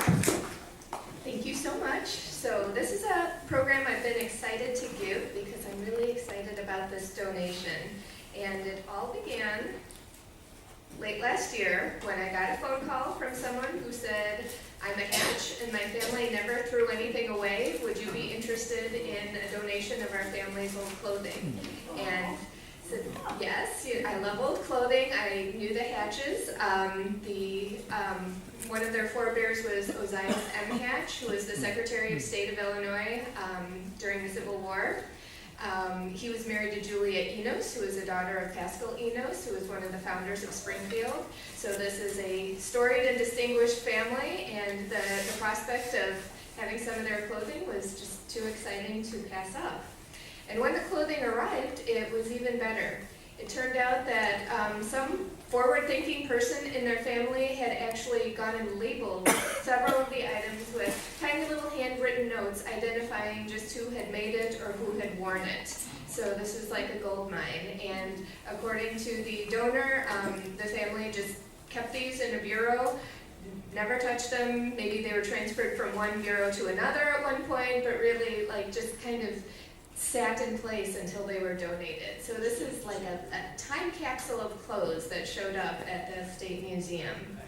Thank you so much. So this is a program I've been excited to give because I'm really excited about this donation. And it all began late last year when I got a phone call from someone who said, I'm a Hatch and my family never threw anything away. Would you be interested in a donation of our family's old clothing? And I said, yes, I love old clothing. I knew the Hatches. One of their forebears was Ozias M. Hatch, who was the Secretary of State of Illinois during the Civil War. He was married to Julia Enos, who was a daughter of Paschal Enos, who was one of the founders of Springfield. So this is a storied and distinguished family, and the prospect of having some of their clothing was just too exciting to pass up. And when the clothing arrived, it was even better. It turned out that some forward-thinking person in their family had actually gone and labeled several of the items with tiny little handwritten notes identifying just who had made it or who had worn it. So this is like a gold mine. And according to the donor, the family just kept these in a bureau, never touched them. Maybe they were transferred from one bureau to another at one point, but really like just kind of sat in place until they were donated. So this is like a time capsule of clothes that showed up at the State Museum.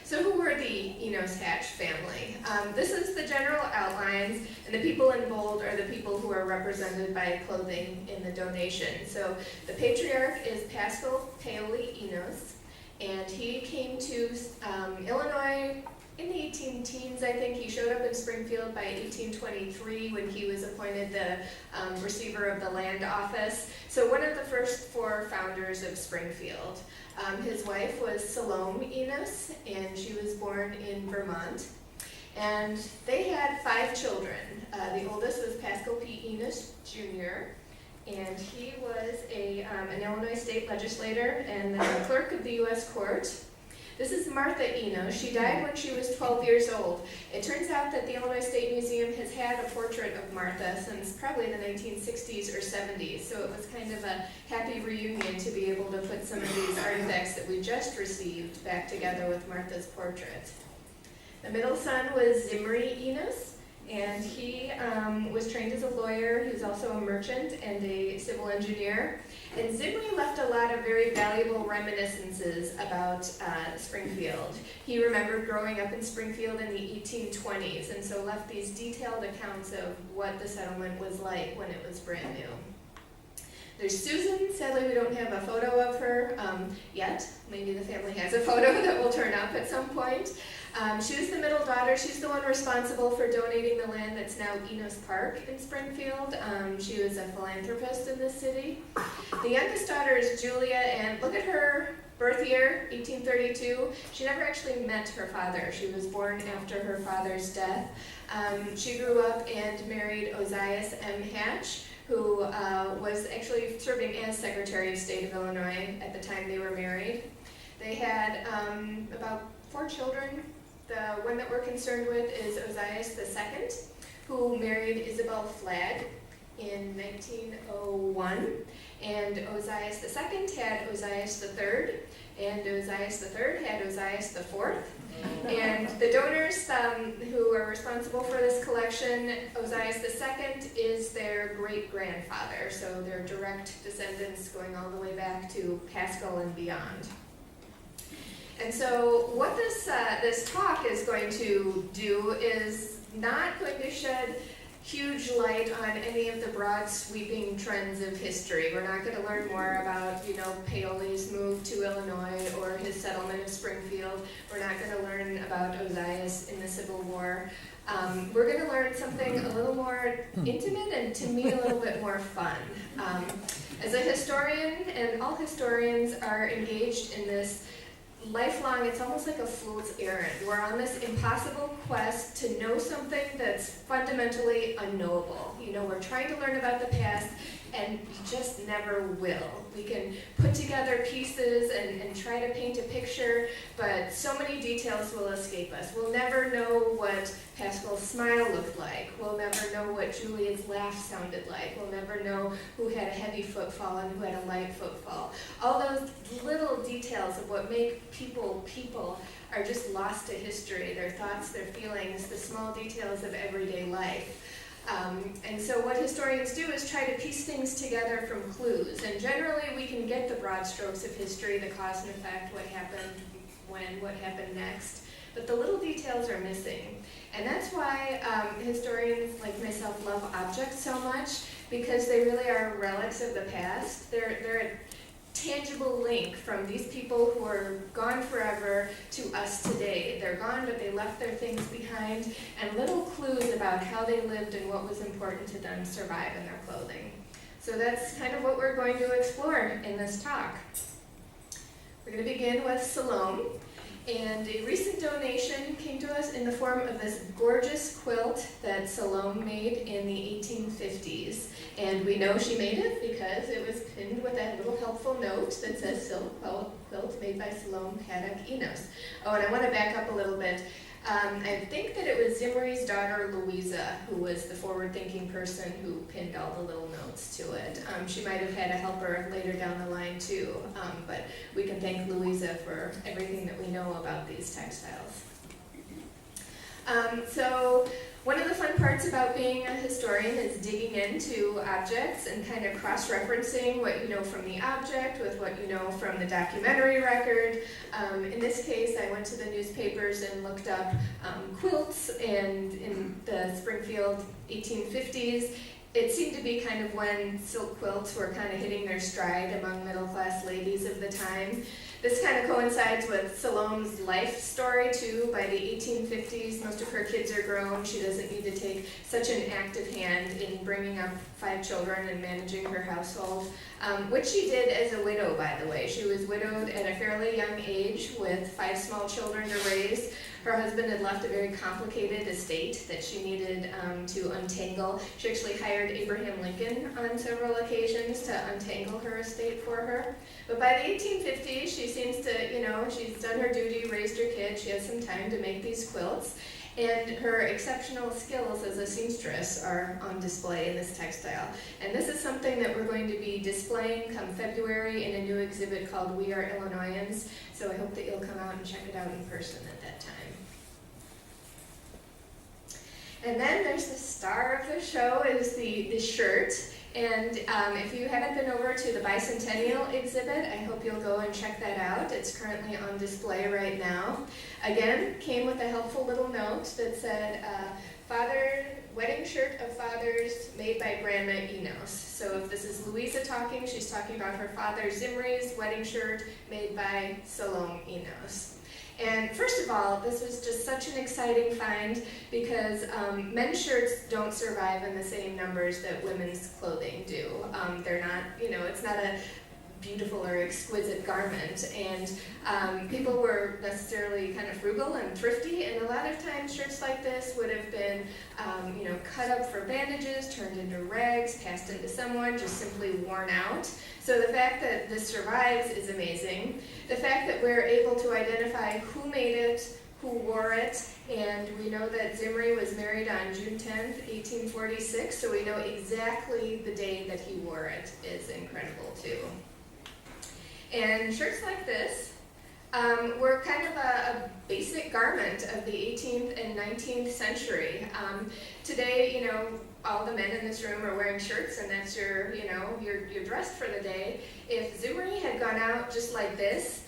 So who were the Enos-Hatch family? This is the general outlines, and the people in bold are the people who are represented by clothing in the donation. So the patriarch is Paschal Paoli Enos, and he came to Illinois in the 18-teens, I think. He showed up in Springfield by 1823 when he was appointed the receiver of the land office. So one of the first four founders of Springfield. His wife was Salome Enos, and she was born in Vermont. And they had 5 children. The oldest was Paschal P. Enos, Jr., and he was an Illinois state legislator and the clerk of the U.S. Court. This is Martha Enos. She died when she was 12 years old. It turns out that the Illinois State Museum has had a portrait of Martha since probably the 1960s or 70s, so it was kind of a happy reunion to be able to put some of these artifacts that we just received back together with Martha's portrait. The middle son was Zimri Enos, and he was trained as a lawyer. He was also a merchant and a civil engineer. And Zimri left a lot of very valuable reminiscences about Springfield. He remembered growing up in Springfield in the 1820s, and so left these detailed accounts of what the settlement was like when it was brand new. There's Susan. Sadly, we don't have a photo of her yet. Maybe the family has a photo that will turn up at some point. She was the middle daughter. She's the one responsible for donating the land that's now Enos Park in Springfield. She was a philanthropist in this city. The youngest daughter is Julia, and look at her birth year, 1832. She never actually met her father. She was born after her father's death. She grew up and married Ozias M. Hatch, who was actually serving as Secretary of State of Illinois at the time they were married. They had about 4 children. The one that we're concerned with is Ozias II, who married Isabel Flagg in 1901. And Ozias II had Ozias III, and Ozias III had Ozias IV. And the donors who are responsible for this collection, Ozias II is their great-grandfather, so they're direct descendants going all the way back to Paschal and beyond. And so what this talk is going to do is not going to shed huge light on any of the broad sweeping trends of history. We're not going to learn more about, Paoli's move to Illinois or his settlement of Springfield. We're not going to learn about Ozias in the Civil War. We're going to learn something a little more intimate and, to me, a little bit more fun. As a historian, and all historians are engaged in this lifelong, it's almost like a fool's errand. We're on this impossible quest to know something that's fundamentally unknowable. We're trying to learn about the past, and we just never will. We can put together pieces and try to paint a picture, but so many details will escape us. We'll never know what Paschal's smile looked like. We'll never know what Julia's laugh sounded like. We'll never know who had a heavy footfall and who had a light footfall. All those little details of what make people people are just lost to history, their thoughts, their feelings, the small details of everyday life. And so what historians do is try to piece things together from clues. And generally we can get the broad strokes of history, the cause and effect, what happened when, what happened next. But the little details are missing. And that's why historians like myself love objects so much, because they really are relics of the past. They're a tangible link from these people who are gone forever to us today. They're gone, but they left their things behind, and little clues about how they lived and what was important to them survive in their clothing. So that's kind of what we're going to explore in this talk. We're going to begin with Salome. And a recent donation came to us in the form of this gorgeous quilt that Salome made in the 1850s. And we know she made it because it was pinned with that little helpful note that says Silk Quilt made by Salome Haddock Enos. Oh, and I want to back up a little bit. I think that it was Zimri's daughter, Louisa, who was the forward-thinking person who pinned all the little notes to it. She might have had a helper later down the line, too, but we can thank Louisa for everything that we know about these textiles. So one of the fun parts about being a historian is digging into objects and kind of cross-referencing what you know from the object with what you know from the documentary record. In this case, I went to the newspapers and looked up quilts, and in the Springfield 1850s, it seemed to be kind of when silk quilts were kind of hitting their stride among middle-class ladies of the time. This kind of coincides with Salome's life story, too. By the 1850s, most of her kids are grown. She doesn't need to take such an active hand in bringing up 5 children and managing her household, which she did as a widow, by the way. She was widowed at a fairly young age with 5 small children to raise. Her husband had left a very complicated estate that she needed to untangle. She actually hired Abraham Lincoln on several occasions to untangle her estate for her. But by the 1850s, she seems to, she's done her duty, raised her kids, she has some time to make these quilts. And her exceptional skills as a seamstress are on display in this textile. And this is something that we're going to be displaying come February in a new exhibit called We Are Illinoisans. So I hope that you'll come out and check it out in person at that time. And then there's the star of the show is the shirt. And if you haven't been over to the Bicentennial exhibit, I hope you'll go and check that out. It's currently on display right now. Again, came with a helpful little note that said, wedding shirt of father's made by Grandma Enos. So if this is Louisa talking, she's talking about her father Zimri's wedding shirt made by Salome Enos. And first of all, this was just such an exciting find because men's shirts don't survive in the same numbers that women's clothing do. They're not, it's not a beautiful or exquisite garment, and people were necessarily kind of frugal and thrifty, and a lot of times shirts like this would have been cut up for bandages, turned into rags, passed into someone, just simply worn out. So the fact that this survives is amazing. The fact that we're able to identify who made it, who wore it, and we know that Zimri was married on June 10th, 1846, so we know exactly the day that he wore it is incredible too. And shirts like this were kind of a basic garment of the 18th and 19th century. Today, all the men in this room are wearing shirts, and that's you're dressed for the day. If Zimri had gone out just like this,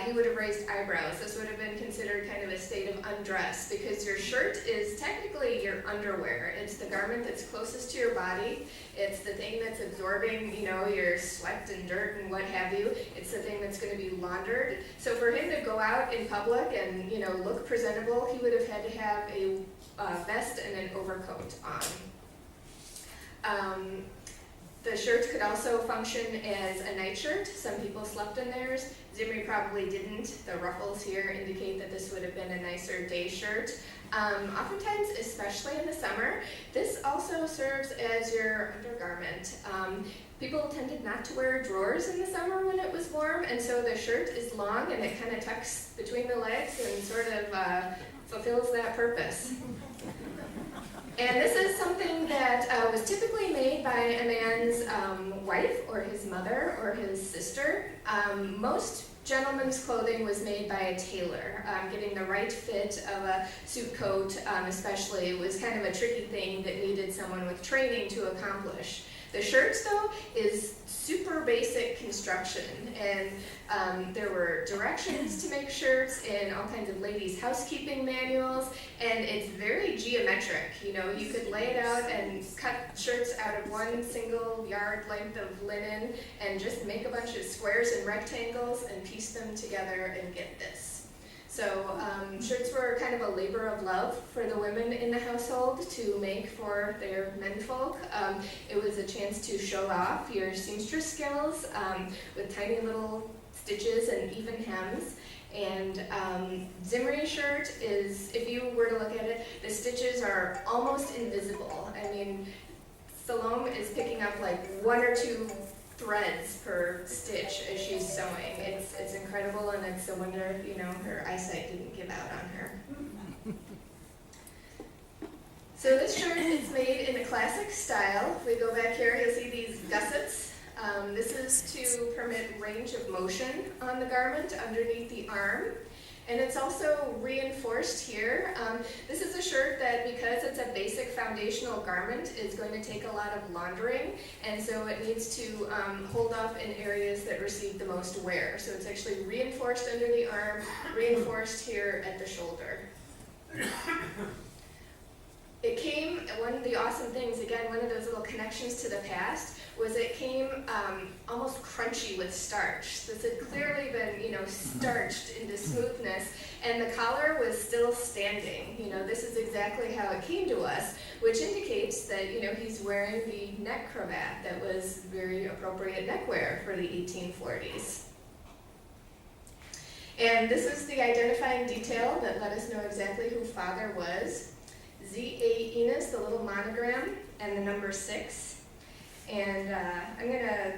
he would have raised eyebrows. This would have been considered kind of a state of undress, because your shirt is technically your underwear. It's the garment that's closest to your body. It's the thing that's absorbing, your sweat and dirt and what have you. It's the thing that's going to be laundered. So for him to go out in public and, look presentable, he would have had to have a vest and an overcoat on. The shirt could also function as a nightshirt. Some people slept in theirs. Zimri probably didn't. The ruffles here indicate that this would have been a nicer day shirt. Oftentimes, especially in the summer, this also serves as your undergarment. People tended not to wear drawers in the summer when it was warm, and so the shirt is long and it kind of tucks between the legs and sort of fulfills that purpose. And this is something that was typically made by a man's wife or his mother or his sister. Most gentleman's clothing was made by a tailor. Getting the right fit of a suit coat, especially, was kind of a tricky thing that needed someone with training to accomplish. The shirts, though, is super basic construction, and there were directions to make shirts in all kinds of ladies' housekeeping manuals, and it's very geometric. You know, you could lay it out and cut shirts out of one single yard length of linen and just make a bunch of squares and rectangles and piece them together and get this. So shirts were kind of a labor of love for the women in the household to make for their menfolk. It was a chance to show off your seamstress skills with tiny little stitches and even hems. And Zimri shirt is, if you were to look at it, the stitches are almost invisible. I mean, Salome is picking up like 1 or 2 threads per stitch as she's sewing. It's incredible, and it's a wonder, you know, her eyesight didn't give out on her. So this shirt is made in a classic style. If we go back here, you'll see these gussets. This is to permit range of motion on the garment underneath the arm. And it's also reinforced here. This is a shirt that, because it's a basic foundational garment, is going to take a lot of laundering, and so it needs to hold up in areas that receive the most wear. So it's actually reinforced under the arm, reinforced here at the shoulder. It came, one of the awesome things, again, one of those little connections to the past, was it came almost crunchy with starch. This had clearly been, you know, starched into smoothness, and the collar was still standing. You know, this is exactly how it came to us, which indicates that, you know, he's wearing the neck cravat that was very appropriate neckwear for the 1840s. And this is the identifying detail that let us know exactly who father was. Z.A. Enos, the little monogram, and the number 6. And I'm going to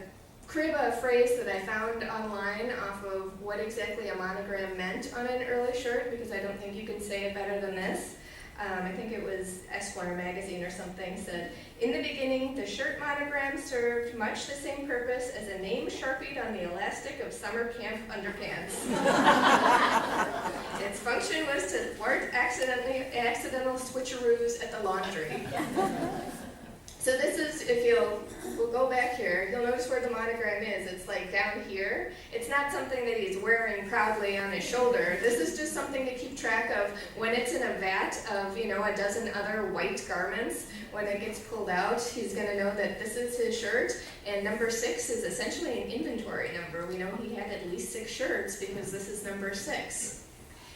crib a phrase that I found online off of what exactly a monogram meant on an early shirt, because I don't think you can say it better than this. I think it was Esquire magazine or something said, "In the beginning, the shirt monogram served much the same purpose as a name sharpied on the elastic of summer camp underpants." Its function was to thwart accidental switcheroos at the laundry. So this is, we'll go back here, you'll notice where the monogram is. It's like down here. It's not something that he's wearing proudly on his shoulder. This is just something to keep track of when it's in a vat of, you know, a dozen other white garments. When it gets pulled out, he's going to know that this is his shirt, and number 6 is essentially an inventory number. We know he had at least 6 shirts because this is number 6.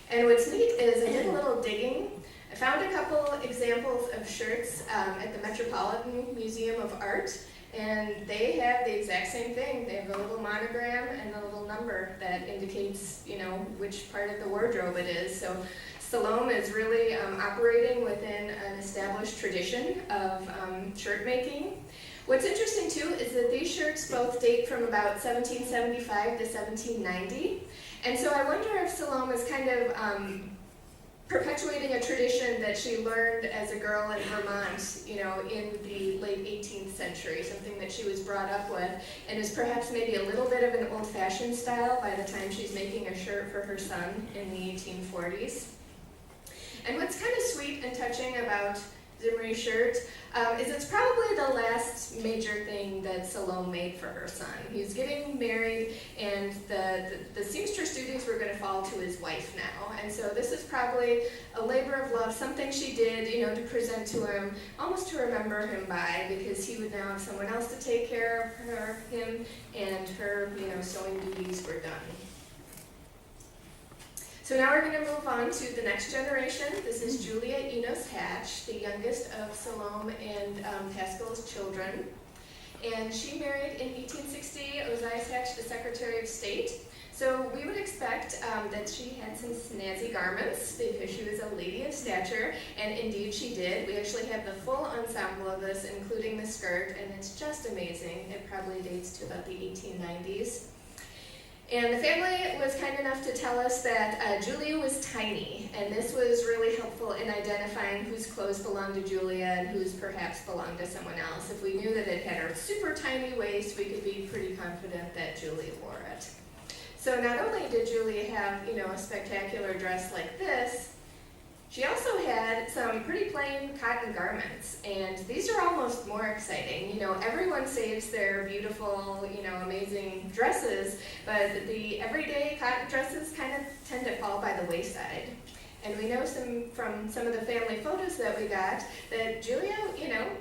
And what's neat is I did a little digging. I found a couple examples of shirts at the Metropolitan Museum of Art, and they have the exact same thing. They have a little monogram and a little number that indicates, you know, which part of the wardrobe it is. So Salome is really operating within an established tradition of shirt making. What's interesting too is that these shirts both date from about 1775 to 1790, and so I wonder if Salome is kind of perpetuating a tradition that she learned as a girl in Vermont, you know, in the late 18th century, something that she was brought up with, and is perhaps maybe a little bit of an old-fashioned style by the time she's making a shirt for her son in the 1840s. And what's kind of sweet and touching about Zimri's shirt is it's probably the last major thing that Salome made for her son. He's getting married, and the seamstress duties were going to fall to his wife now. And so this is probably a labor of love, something she did, you know, to present to him, almost to remember him by, because he would now have someone else to take care of him, and her, you know, sewing duties were done. So now we're going to move on to the next generation. This is Julia Enos-Hatch, the youngest of Salome and Pascal's children. And she married in 1860 Ozias Hatch, the Secretary of State. So we would expect that she had some snazzy garments because she was a lady of stature, and indeed she did. We actually have the full ensemble of this, including the skirt, and it's just amazing. It probably dates to about the 1890s. And the family was kind enough to tell us that Julia was tiny, and this was really helpful in identifying whose clothes belonged to Julia and whose perhaps belonged to someone else. If we knew that it had a super tiny waist, we could be pretty confident that Julia wore it. So not only did Julia have, a spectacular dress like this, she also had some pretty plain cotton garments, and these are almost more exciting. Everyone saves their beautiful, amazing dresses, but the everyday cotton dresses kind of tend to fall by the wayside. And we know from some of the family photos that we got that Julia,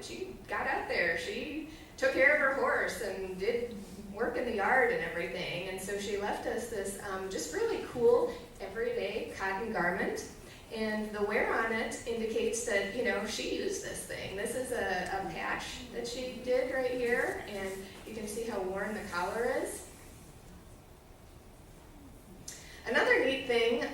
she got out there. She took care of her horse and did work in the yard and everything. And so she left us this just really cool everyday cotton garment. And the wear on it indicates that, she used this thing. This is a patch that she did right here, and you can see how worn the collar is. Another neat thing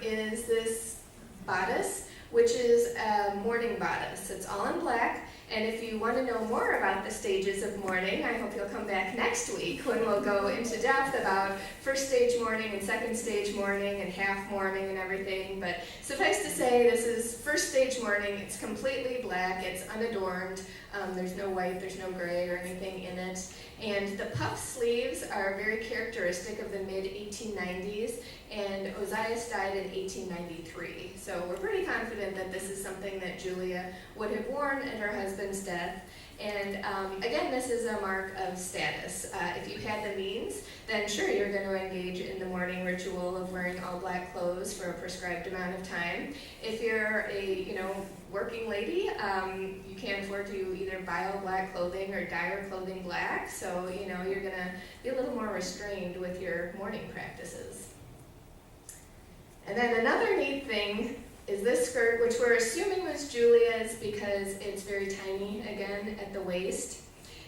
is this bodice, which is a mourning bodice. It's all in black. And if you want to know more about the stages of mourning, I hope you'll come back next week when we'll go into depth about first stage mourning and second stage mourning and half mourning and everything. But suffice to say, this is first stage mourning. It's completely black. It's unadorned. There's no white, there's no gray or anything in it. And the puff sleeves are very characteristic of the mid-1890s, and Ozias died in 1893. So we're pretty confident that this is something that Julia would have worn at her husband's death. And again, this is a mark of status. If you had the means, then sure, you're going to engage in the mourning ritual of wearing all black clothes for a prescribed amount of time. If you're a working lady, you can't afford to either buy all black clothing or dye your clothing black. So you're going to be a little more restrained with your mourning practices. And then another neat thing is this skirt, which we're assuming was Julia's because it's very tiny, again, at the waist.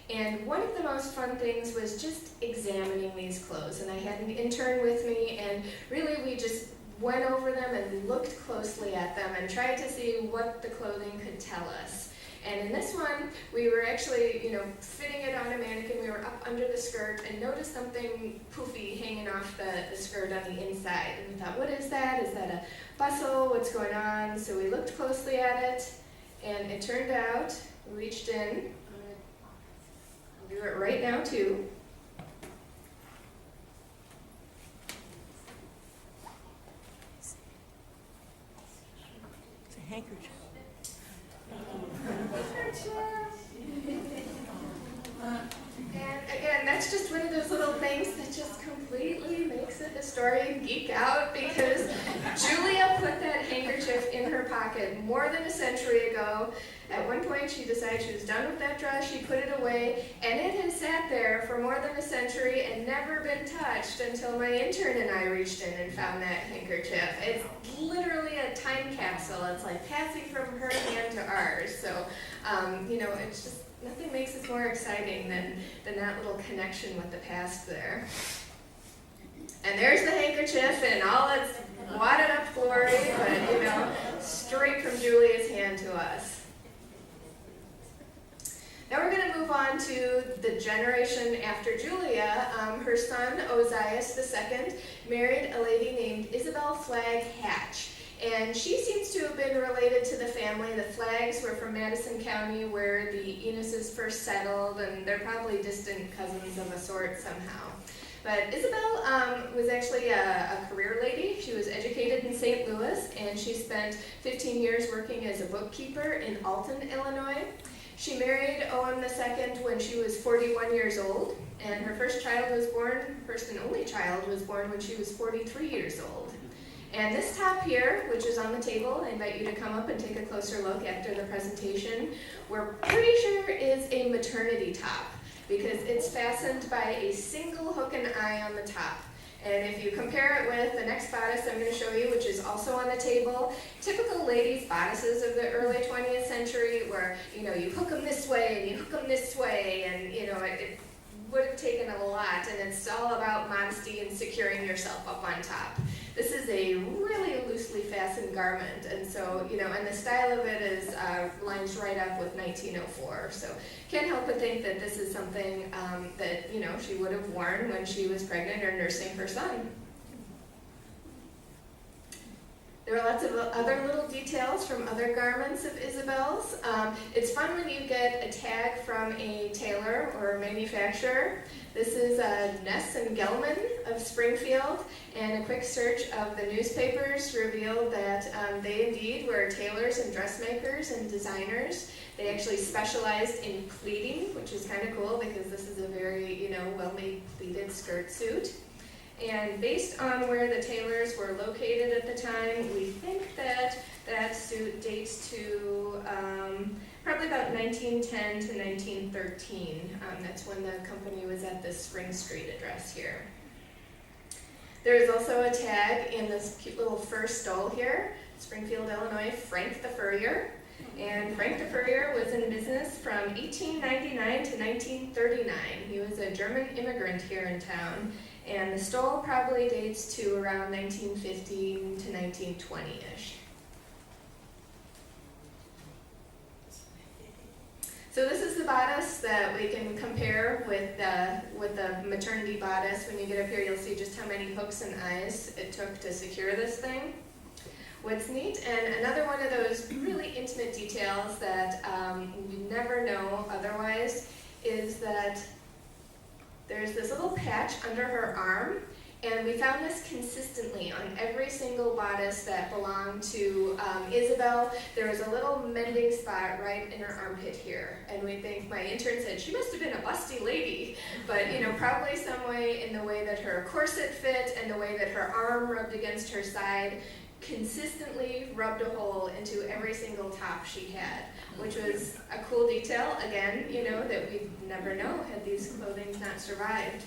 And one of the most fun things was just examining these clothes. And I had an intern with me, and really we just went over them and looked closely at them and tried to see what the clothing could tell us. And in this one, we were actually, fitting it on a mannequin. We were up under the skirt and noticed something poofy hanging off the skirt on the inside. And we thought, what is that? Is that a bustle? What's going on? So we looked closely at it, and it turned out, we reached in. I'll do it right now, too. It's a handkerchief. And again, that's just one of those little things that just completely makes a historian geek out, because Julia put that handkerchief in her pocket more than a century ago. At one point, she decided she was done with that dress. She put it away, and it has sat there for more than a century and never been touched until my intern and I reached in and found that handkerchief. It's literally a time capsule. It's like passing from her hand to ours. So, it's just nothing makes it more exciting than that little connection with the past there. And there's the handkerchief in all its wadded up glory, but straight from Julia's hand to us. Now we're going to move on to the generation after Julia. Her son, Ozias II, married a lady named Isabel Flagg Hatch. And she seems to have been related to the family. The Flaggs were from Madison County, where the Enoses first settled, and they're probably distant cousins of a sort somehow. But Isabel was actually a career lady. She was educated in St. Louis, and she spent 15 years working as a bookkeeper in Alton, Illinois. She married Owen II when she was 41 years old, and her first and only child was born when she was 43 years old. And this top here, which is on the table, I invite you to come up and take a closer look after the presentation, we're pretty sure is a maternity top, because it's fastened by a single hook and eye on the top. And if you compare it with the next bodice I'm going to show you, which is also on the table, typical ladies' bodices of the early 20th century where, you hook them this way and you hook them this way, and, it would have taken a lot, and it's all about modesty and securing yourself up on top. This is a really loosely fastened garment, and so, and the style of it is lines right up with 1904. So can't help but think that this is something that, she would have worn when she was pregnant or nursing her son. There were lots of other little details from other garments of Isabelle's. It's fun when you get a tag from a tailor or a manufacturer. This is Ness and Gelman of Springfield, and a quick search of the newspapers revealed that they indeed were tailors and dressmakers and designers. They actually specialized in pleating, which is kind of cool because this is a very, well-made pleated skirt suit. And based on where the tailors were located at the time, we think that that suit dates to probably about 1910 to 1913. That's when the company was at the Spring Street address here. There is also a tag in this cute little fur stole here, Springfield, Illinois, Frank the Furrier. And Frank the Furrier was in business from 1899 to 1939. He was a German immigrant here in town. And the stole probably dates to around 1915 to 1920-ish. So this is the bodice that we can compare with the maternity bodice. When you get up here, you'll see just how many hooks and eyes it took to secure this thing. What's neat, and another one of those really intimate details that you never know otherwise, is that there's this little patch under her arm, and we found this consistently on every single bodice that belonged to Isabel. There was a little mending spot right in her armpit here, and we think, my intern said, she must have been a busty lady, but probably some way in the way that her corset fit and the way that her arm rubbed against her side, consistently rubbed a hole into every single top she had, which was a cool detail, again, that we'd never know had these clothing not survived.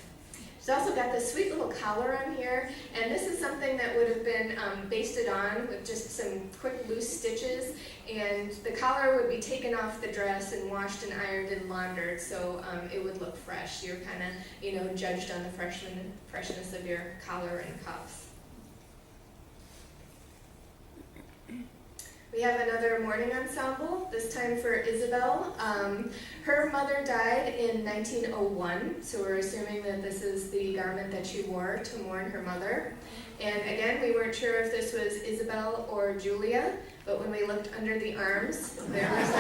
She's also got this sweet little collar on here, and this is something that would have been basted on with just some quick loose stitches, and the collar would be taken off the dress and washed and ironed and laundered, so it would look fresh. You're kind of, judged on the freshness of your collar and cuffs. We have another morning ensemble, this time for Isabel. Her mother died in 1901, so we're assuming that this is the garment that she wore to mourn her mother. And again, we weren't sure if this was Isabel or Julia, but when we looked under the arms, there was a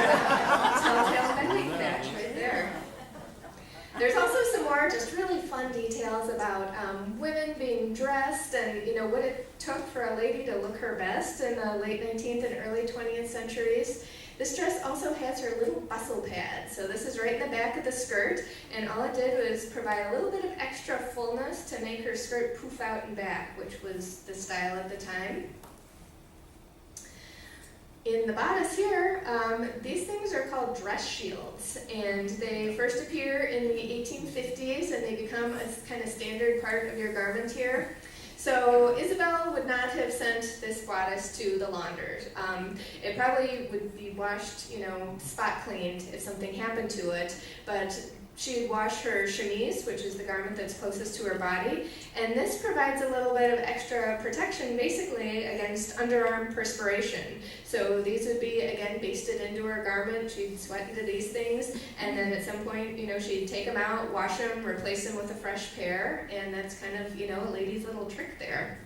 telltale mending patch right there. There's also some more just really fun details about women being dressed and what it took for a lady to look her best in the late 19th and early 20th centuries. This dress also has her little bustle pad. So this is right in the back of the skirt, and all it did was provide a little bit of extra fullness to make her skirt poof out and back, which was the style at the time. In the bodice here, these things are called dress shields, and they first appear in the 1850s, and they become a kind of standard part of your garment here. So Isabel would not have sent this bodice to the launders. It probably would be washed, spot cleaned if something happened to it, but she'd wash her chemise, which is the garment that's closest to her body, and this provides a little bit of extra protection, basically, against underarm perspiration. So these would be, again, basted into her garment. She'd sweat into these things, and then at some point, she'd take them out, wash them, replace them with a fresh pair, and that's kind of, a lady's little trick there.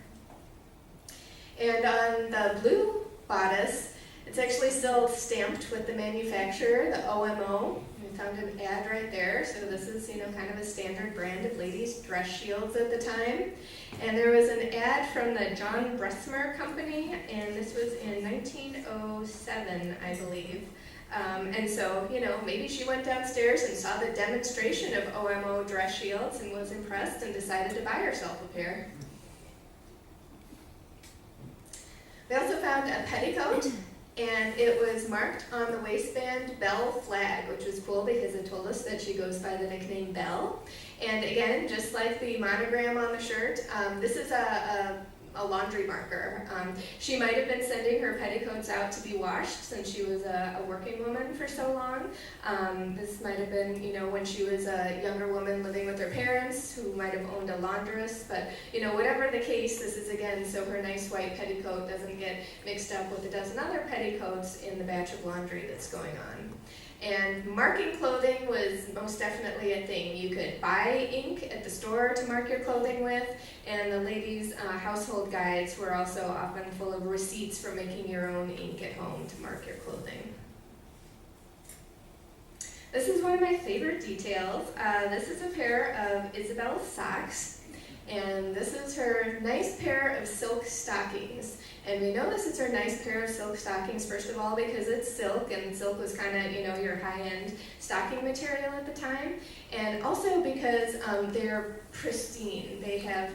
And on the blue bodice, it's actually still stamped with the manufacturer, the OMO. We found an ad right there, so this is, kind of a standard brand of ladies' dress shields at the time. And there was an ad from the John Bressmer Company, and this was in 1907, I believe. And so, maybe she went downstairs and saw the demonstration of OMO dress shields and was impressed and decided to buy herself a pair. We also found a petticoat, and it was marked on the waistband Belle Flagg, which was cool because it told us that she goes by the nickname Belle. And again, just like the monogram on the shirt, this is a laundry marker. She might have been sending her petticoats out to be washed since she was a working woman for so long. This might have been, when she was a younger woman living with her parents who might have owned a laundress, but, whatever the case, this is again so her nice white petticoat doesn't get mixed up with a dozen other petticoats in the batch of laundry that's going on. And marking clothing was most definitely a thing. You could buy ink at the store to mark your clothing with, and the ladies' household guides were also often full of receipts for making your own ink at home to mark your clothing. This is one of my favorite details. This is a pair of Isabelle's socks, and this is her nice pair of silk stockings. And we know this is her nice pair of silk stockings, first of all, because it's silk, and silk was kind of, your high-end stocking material at the time. And also because they're pristine. They have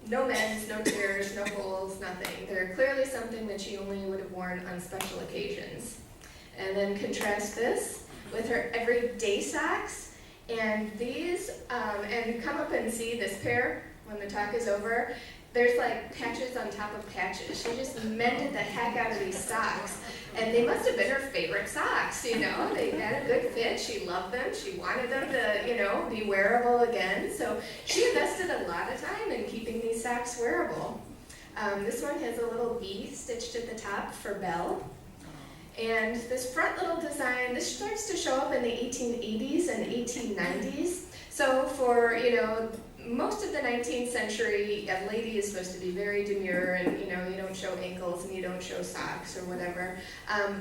no mends, no tears, no holes, nothing. They're clearly something that she only would have worn on special occasions. And then contrast this with her everyday socks. And these, and come up and see this pair when the talk is over. There's like patches on top of patches. She just mended the heck out of these socks. And they must have been her favorite socks, They had a good fit. She loved them. She wanted them to, be wearable again. So she invested a lot of time in keeping these socks wearable. This one has a little bee stitched at the top for Belle. And this front little design, this starts to show up in the 1880s and 1890s. So for, most of the 19th century, a lady is supposed to be very demure and, you don't show ankles and you don't show socks or whatever.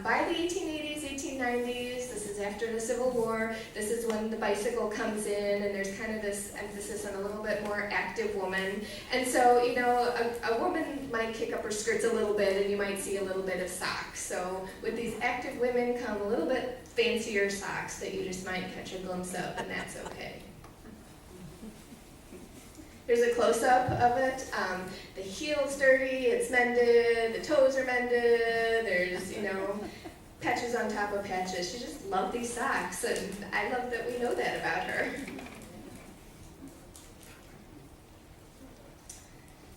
By the 1880s, 1890s, this is after the Civil War, this is when the bicycle comes in and there's kind of this emphasis on a little bit more active woman. And so, a woman might kick up her skirts a little bit and you might see a little bit of socks. So with these active women come a little bit fancier socks that you just might catch a glimpse of, and that's okay. Here's a close-up of it. The heel's dirty, it's mended, the toes are mended, there's, patches on top of patches. She just loved these socks, and I love that we know that about her.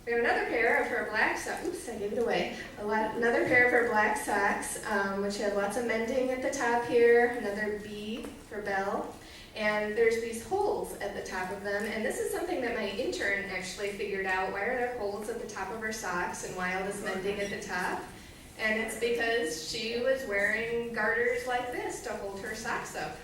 We have another pair of her black socks. Oops, I gave it away. Another pair of her black socks, which have lots of mending at the top here. Another B for Belle. And there's these holes at the top of them, and this is something that my intern actually figured out. Why are there holes at the top of her socks and why all this mending at the top? And it's because she was wearing garters like this to hold her socks up.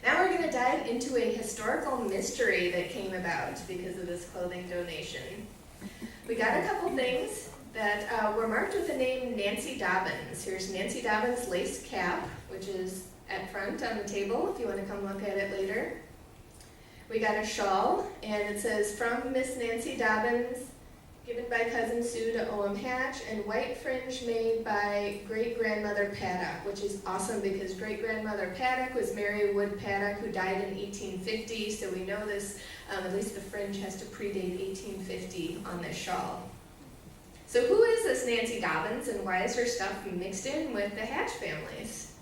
Now we're going to dive into a historical mystery that came about because of this clothing donation. We got a couple things that were marked with the name Nancy Dobbins. Here's Nancy Dobbins' lace cap, which is at front on the table if you want to come look at it later. We got a shawl, and it says, "From Miss Nancy Dobbins, given by Cousin Sue to Hatch, and white fringe made by great-grandmother Paddock," which is awesome because great-grandmother Paddock was Mary Wood Paddock, who died in 1850, so we know this, at least the fringe has to predate 1850 on this shawl. So who is this Nancy Dobbins, and why is her stuff mixed in with the Hatch families?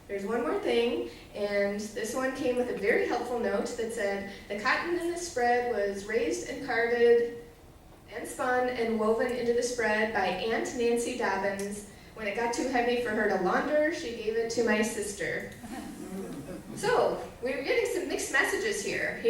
There's one more thing, and this one came with a very helpful note that said, "The cotton in the spread was raised and carded and spun and woven into the spread by Aunt Nancy Dobbins. When it got too heavy for her to launder, she gave it to my sister." So, we're getting some mixed messages here,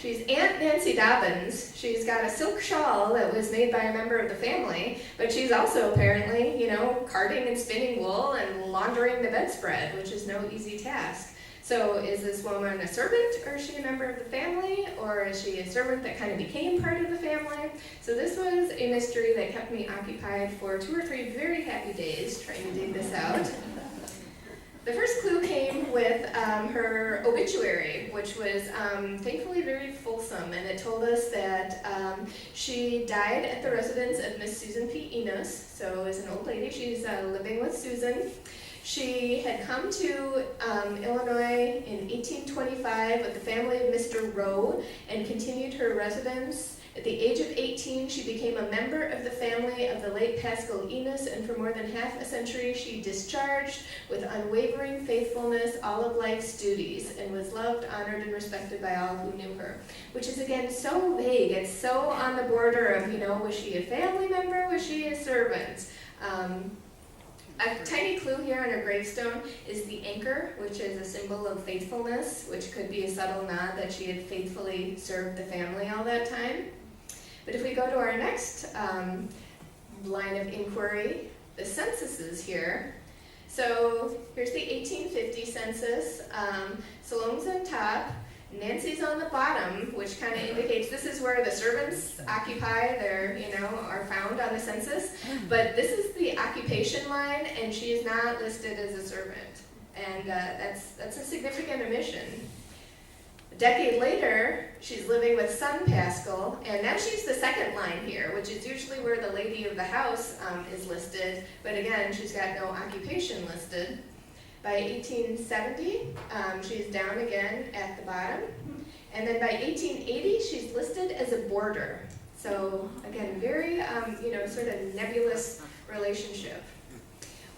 She's Aunt Nancy Dobbins. She's got a silk shawl that was made by a member of the family, but she's also apparently, carding and spinning wool and laundering the bedspread, which is no easy task. So is this woman a servant, or is she a member of the family, or is she a servant that kind of became part of the family? So this was a mystery that kept me occupied for 2 or 3 very happy days trying to dig this out. The first clue came with her obituary, which was thankfully very fulsome, and it told us that she died at the residence of Miss Susan P. Enos, so as an old lady, she's living with Susan. She had come to Illinois in 1825 with the family of Mr. Rowe and continued her residence. At the age of 18, she became a member of the family of the late Paschal Enos, and for more than half a century, she discharged with unwavering faithfulness all of life's duties and was loved, honored, and respected by all who knew her. Which is, again, so vague. It's so on the border of, was she a family member? Was she a servant? A tiny clue here on her gravestone is the anchor, which is a symbol of faithfulness, which could be a subtle nod that she had faithfully served the family all that time. But if we go to our next line of inquiry, the censuses here. So here's the 1850 census. Salome's on top, Nancy's on the bottom, which kind of indicates this is where the servants occupy their, are found on the census. But this is the occupation line, and she is not listed as a servant. And that's a significant omission. A decade later, she's living with son Pascal, and now she's the second line here, which is usually where the lady of the house is listed. But again, she's got no occupation listed. By 1870, she's down again at the bottom. And then by 1880, she's listed as a boarder. So again, very, sort of nebulous relationship.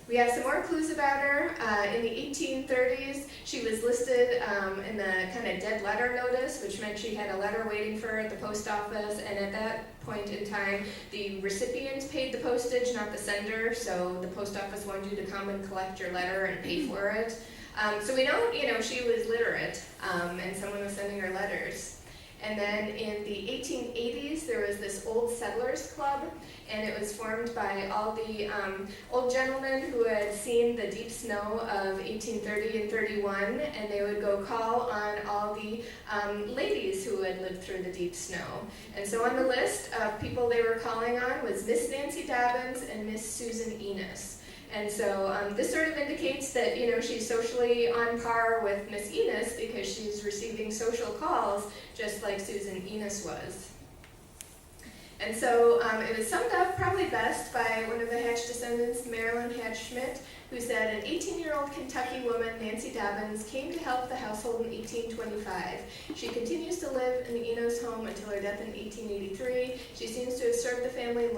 We have some more clues about her. In the 1830s, she was listed in the kind of dead letter notice, which meant she had a letter waiting for her at the post office, and at that point in time, the recipient paid the postage, not the sender, so the post office wanted you to come and collect your letter and pay for it. So we know, she was literate, and someone was sending her letters. And then in the 1880s, there was this Old Settlers Club, and it was formed by all the old gentlemen who had seen the deep snow of 1830 and 31, and they would go call on all the ladies who had lived through the deep snow. And so on the list of people they were calling on was Miss Nancy Dobbins and Miss Susan Enos. And so this sort of indicates that, she's socially on par with Miss Enos because she's receiving social calls just like Susan Enos was. And so it was summed up probably best by one of the Hatch descendants, Marilyn Hatch Schmidt, who said, an 18-year-old Kentucky woman, Nancy Dobbins, came to help the household in 1825. She continues to live in the Enos home until her death in 1883. She seems to have served the family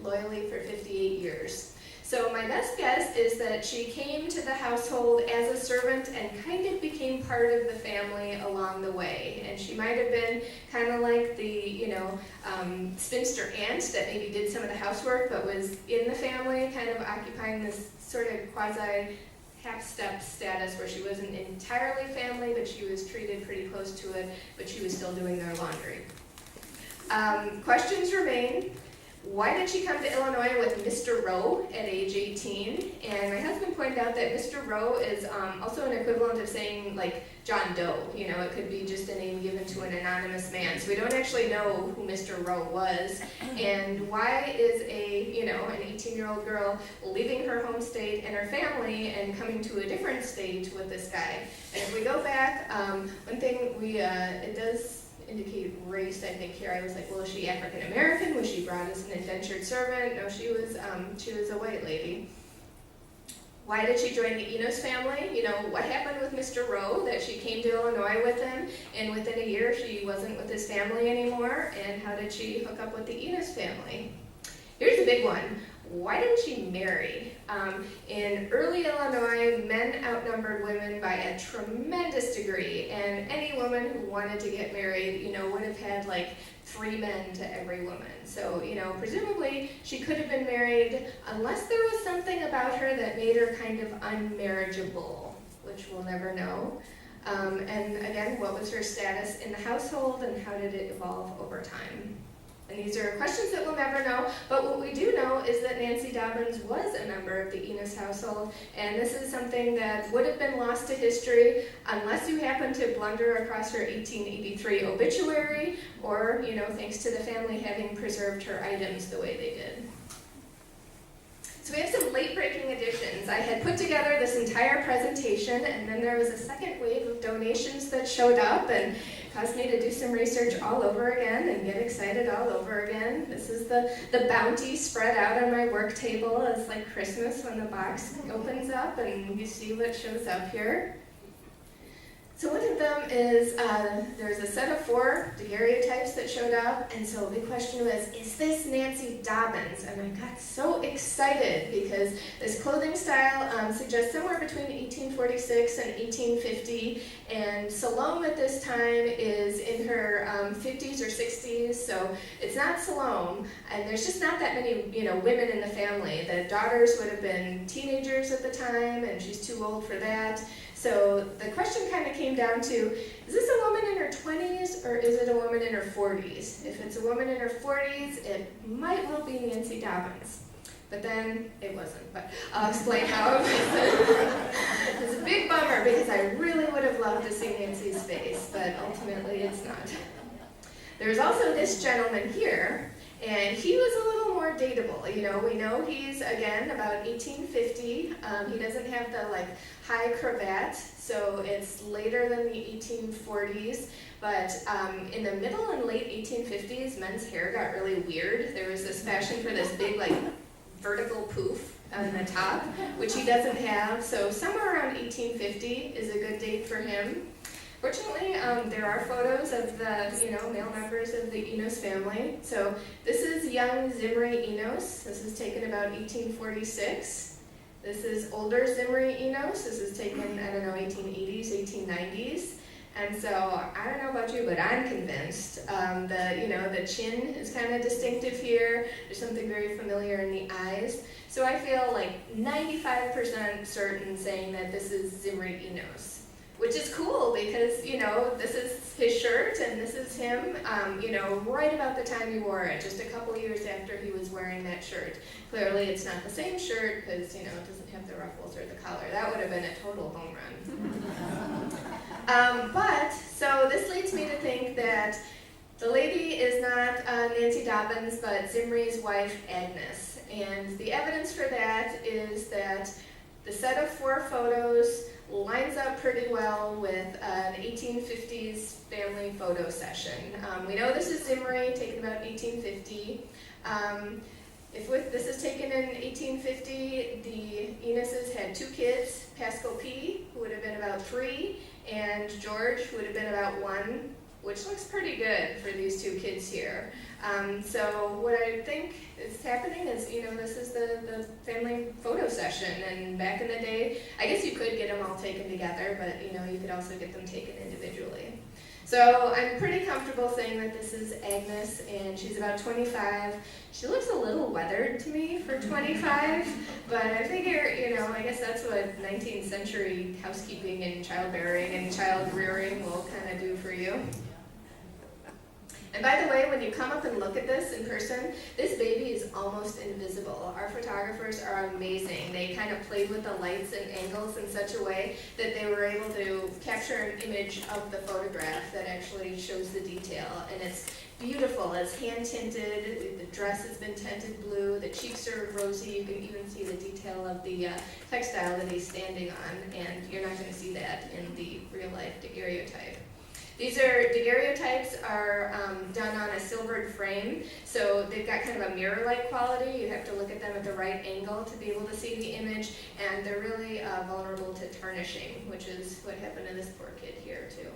loyally for 58 years. So my best guess is that she came to the household as a servant and kind of became part of the family along the way. And she might have been kind of like the, spinster aunt that maybe did some of the housework but was in the family, kind of occupying this sort of quasi half-step status where she wasn't entirely family, but she was treated pretty close to it, but she was still doing their laundry. Questions remain. Why did she come to Illinois with Mr. Rowe at age 18? And my husband pointed out that Mr. Rowe is also an equivalent of saying like John Doe. It could be just a name given to an anonymous man. So we don't actually know who Mr. Rowe was. And why is an 18-year-old girl leaving her home state and her family and coming to a different state with this guy? And if we go back, one thing it does indicate race, I think here. I was like, well, is she African American? Was she brought as an indentured servant? No, she was a white lady. Why did she join the Enos family? What happened with Mr. Rowe that she came to Illinois with him, and within a year she wasn't with his family anymore? And how did she hook up with the Enos family? Here's a big one. Why didn't she marry? In early Illinois, men outnumbered women by a tremendous degree, and any woman who wanted to get married, would have had like 3 men to every woman. So, presumably she could have been married unless there was something about her that made her kind of unmarriageable, which we'll never know. And again, what was her status in the household, and how did it evolve over time? And these are questions that we'll never know, but what we do know is that Nancy Dobbins was a member of the Enos household, and this is something that would have been lost to history unless you happen to blunder across her 1883 obituary, or, thanks to the family having preserved her items the way they did. So we have some late-breaking additions. I had put together this entire presentation, and then there was a second wave of donations that showed up and caused me to do some research all over again and get excited all over again. This is the bounty spread out on my work table. It's like Christmas when the box opens up and you see what shows up here. So one of them is, there's a set of 4 daguerreotypes that showed up, and so the big question was, is this Nancy Dobbins? And I got so excited because this clothing style suggests somewhere between 1846 and 1850, and Salome at this time is in her 50s or 60s, so it's not Salome, and there's just not that many women in the family. The daughters would have been teenagers at the time, and she's too old for that. So the question kind of came down to, is this a woman in her 20s or is it a woman in her 40s? If it's a woman in her 40s, it might well be Nancy Dobbins. But then it wasn't, but I'll explain how it was. It's a big bummer because I really would have loved to see Nancy's face, but ultimately it's not. There's also this gentleman here, and he was a little more dateable. You know, we know he's, again, about 1850. He doesn't have the, like, high cravat, so it's later than the 1840s. But in the middle and late 1850s, men's hair got really weird. There was this fashion for this big, like, vertical poof on the top, which he doesn't have. So somewhere around 1850 is a good date for him. Fortunately, there are photos of the, male members of the Enos family. So this is young Zimri Enos. This is taken about 1846. This is older Zimri Enos. This is taken, 1880s, 1890s. And so, I don't know about you, but I'm convinced the chin is kind of distinctive here. There's something very familiar in the eyes. So I feel like 95% certain saying that this is Zimri Enos. Which is cool because, this is his shirt and this is him, right about the time he wore it, just a couple years after he was wearing that shirt. Clearly it's not the same shirt because, it doesn't have the ruffles or the collar. That would have been a total home run. So this leads me to think that the lady is not Nancy Dobbins, but Zimri's wife, Agnes. And the evidence for that is that the set of 4 photos lines up pretty well with an 1850s family photo session. We know this is Zimri, taken about 1850. This is taken in 1850, the Enoses had 2 kids, Pascal P., who would have been about 3, and George, who would have been about 1, which looks pretty good for these 2 kids here. So what I think is happening is, this is the family photo session, and back in the day, I guess you could get them all taken together, but, you could also get them taken individually. So I'm pretty comfortable saying that this is Agnes, and she's about 25. She looks a little weathered to me for 25, but I figure, I guess that's what 19th century housekeeping and childbearing and child rearing will kind of do for you. And by the way, when you come up and look at this in person, this baby is almost invisible. Our photographers are amazing. They kind of played with the lights and angles in such a way that they were able to capture an image of the photograph that actually shows the detail. And it's beautiful. It's hand-tinted. The dress has been tinted blue. The cheeks are rosy. You can even see the detail of the textile that he's standing on. And you're not going to see that in the real-life daguerreotype. These daguerreotypes are done on a silvered frame, so they've got kind of a mirror-like quality. You have to look at them at the right angle to be able to see the image, and they're really vulnerable to tarnishing, which is what happened to this poor kid here, too.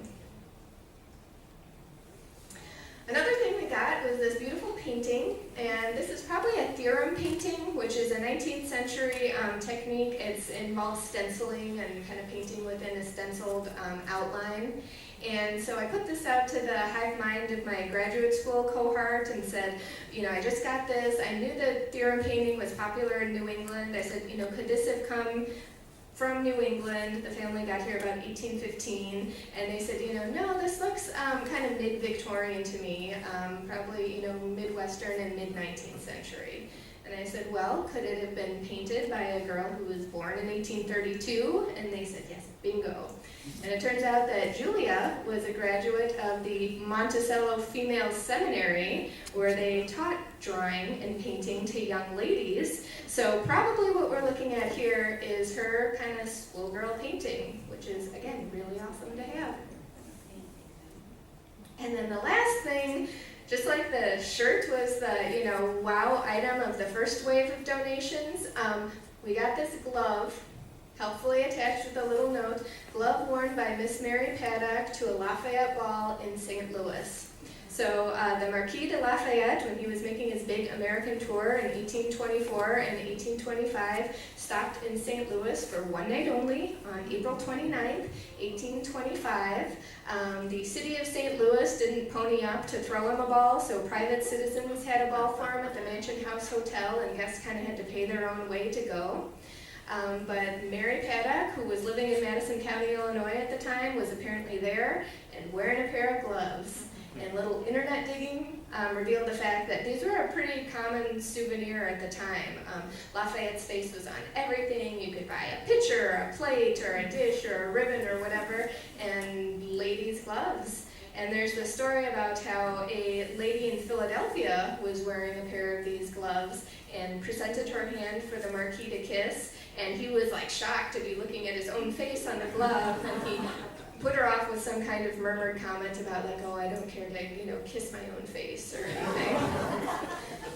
Another thing we got was this beautiful painting, and this is probably a theorem painting, which is a 19th century technique. It involves stenciling and kind of painting within a stenciled outline. And so I put this out to the hive mind of my graduate school cohort and said, I just got this. I knew that theorem painting was popular in New England. I said, could this have come from New England? The family got here about 1815, and they said, no, this looks kind of mid-Victorian to me, probably, Midwestern and mid-19th century. And I said, well, could it have been painted by a girl who was born in 1832? And they said, yes, bingo. And it turns out that Julia was a graduate of the Monticello Female Seminary, where they taught drawing and painting to young ladies. So probably what we're looking at here is her kind of schoolgirl painting, which is, again, really awesome to have. And then the last thing, just like the shirt was the, wow item of the first wave of donations, we got this glove, helpfully attached with a little note, glove worn by Miss Mary Paddock to a Lafayette ball in St. Louis. So the Marquis de Lafayette, when he was making his big American tour in 1824 and 1825, stopped in St. Louis for one night only on April 29th, 1825. The city of St. Louis didn't pony up to throw him a ball, so private citizens had a ball for him at the Mansion House Hotel, and guests kind of had to pay their own way to go. But Mary Paddock, who was living in Madison County, Illinois at the time, was apparently there and wearing a pair of gloves. And little internet digging revealed the fact that these were a pretty common souvenir at the time. Lafayette's face was on everything. You could buy a pitcher, or a plate, or a dish, or a ribbon, or whatever, and ladies' gloves. And there's the story about how a lady in Philadelphia was wearing a pair of these gloves and presented her hand for the Marquis to kiss, and he was like shocked to be looking at his own face on the glove, and he put her off with some kind of murmured comment about like, oh, I don't care to, kiss my own face or anything.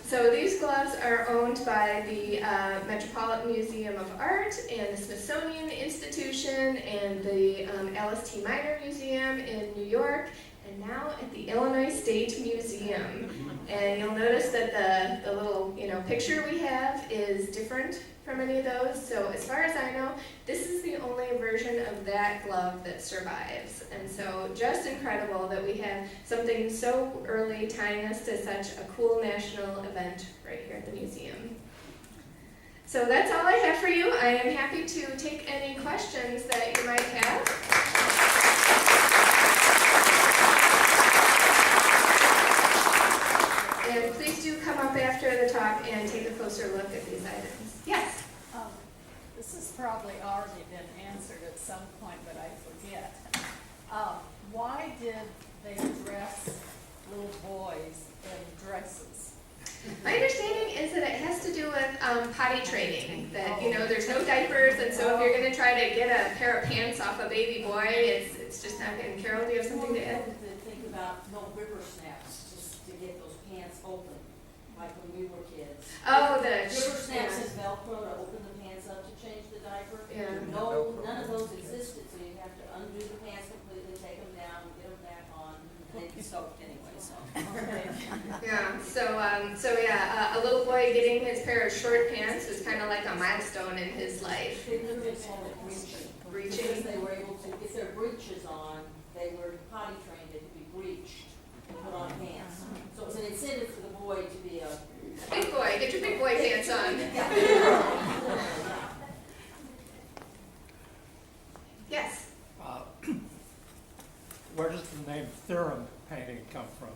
So these gloves are owned by the Metropolitan Museum of Art and the Smithsonian Institution and the Alice T. Minor Museum in New York, and now at the Illinois State Museum. And you'll notice that the little picture we have is different from any of those. So as far as I know, this is the only version of that glove that survives. And so just incredible that we have something so early tying us to such a cool national event right here at the museum. So that's all I have for you. I am happy to take any questions that you might have. And please do come up after the talk and take a closer look at these items. Yes? This has probably already been answered at some point, but I forget. Why did they dress little boys in dresses? My understanding is that it has to do with potty training, that, there's no diapers, and so if you're going to try to get a pair of pants off a baby boy, it's just not going to. Carol, do you have something to add? Think about no whippersnaps, just to get those pants open, like when we were kids. Oh, the whippersnaps and Velcro to open the pants up to change the diaper. Yeah. No, none of those existed, so you have to undo the pants completely, take them down, get them back on, and then soaked anyway, so. Okay. Yeah, a little boy getting his pair of short pants was kind of like a milestone in his life. They literally call it breaching. Breaching? Because they were able to get their breeches on, they were potty trained, they could be breeched and put on pants. So it was an incentive for the boy to be a Big boy, get your big boy pants on. Yes? Where does the name theorem painting come from?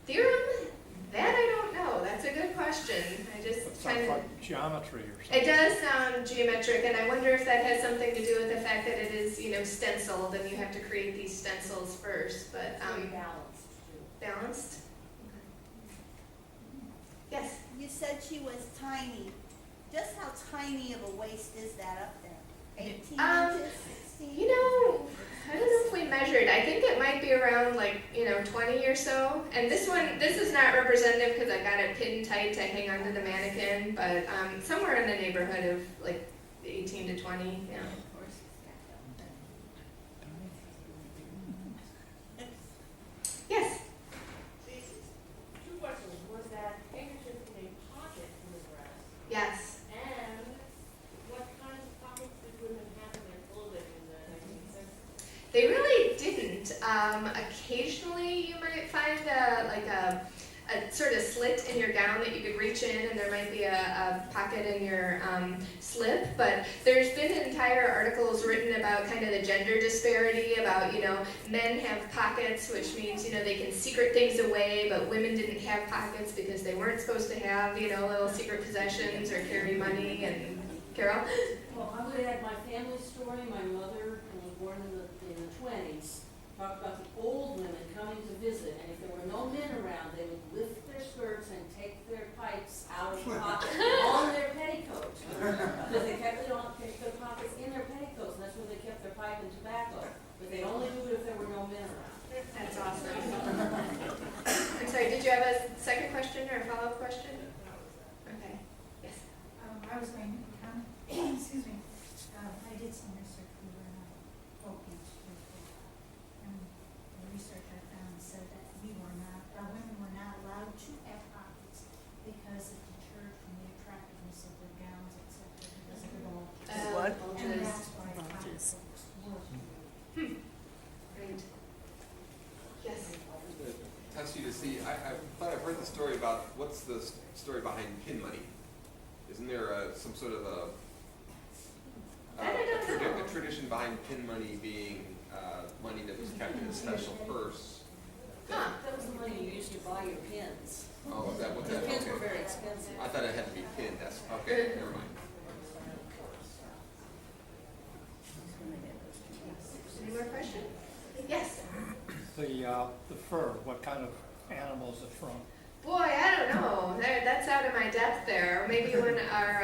Theorem? That I don't know. That's a good question. I It just sounds kind of... like geometry or something. It does sound geometric, and I wonder if that has something to do with the fact that it is, stenciled, and you have to create these stencils first, but, balanced too. balanced? Yes? You said she was tiny. Just how tiny of a waist is that up there? 18 inches, 16? I don't know if we measured. I think it might be around 20 or so. And this is not representative because I got it pinned tight to hang onto the mannequin, but somewhere in the neighborhood of 18 to 20, yeah. Yes? Two questions. Was that handkerchief in a pocket in the dress? Yes. And what kinds of pockets did women have in their clothing in the 19th century? They really didn't. Occasionally you might find a sort of slit in your gown that you could reach in, and there might be a pocket in your slip, but there's been entire articles written about kind of the gender disparity, about, men have pockets, which means, they can secret things away, but women didn't have pockets because they weren't supposed to have, little secret possessions or carry money. And Carol? Well, I would add my family story. My mother, who was born in the 20s, talked about the old women coming to visit, and if there were no men around, they would lift their skirts and take their pipes out of the pocket on their petticoats. Because they kept their pockets in their petticoats, and that's where they kept their pipe and tobacco. But they'd only do it if there were no men around. That's awesome. I'm sorry, did you have a second question or a follow-up question? Okay. Yes. I was going to comment, excuse me, I did some research, we were in a folk institute, and the research I found said that women were not allowed to have pockets because it deterred from the attractiveness of their gowns, etc. because of it all. What? And that's why pockets were. Great. Yes. Test you to see, I thought I've heard the story about, what's the story behind pin money? Isn't there some sort of a tradition behind pin money being money that was kept in a special purse Huh. That was the money you used to buy your pins. Oh, is that what Because that, pins were okay. very expensive. I thought it had to be pinned, that's, okay, never mind. Any more questions? Yes. The fur, what kind of animal is it from? Boy, I don't know. That's out of my depth there. Maybe when our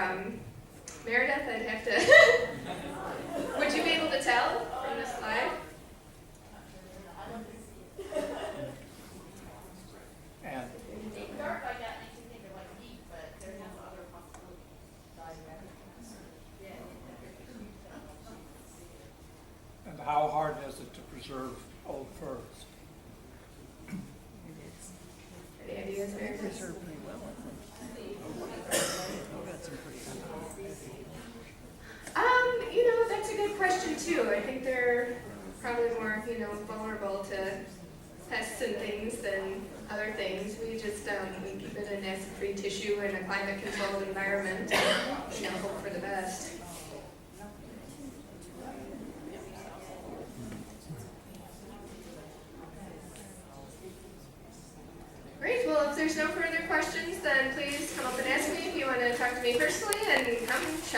Meredith, I'd have to. Would you be able to tell from the slide? And, Dark like that makes you think of like meat, but there's no other possibility. and how hard is it to preserve old furs? Any ideas, Meredith? That's a good question too. I think they're probably more, vulnerable to pests and things than other things. We just we keep it in acid-free tissue in a climate-controlled environment, and hope for the best. Great. Well, if there's no further questions, then please come up and ask me if you want to talk to me personally, and come check.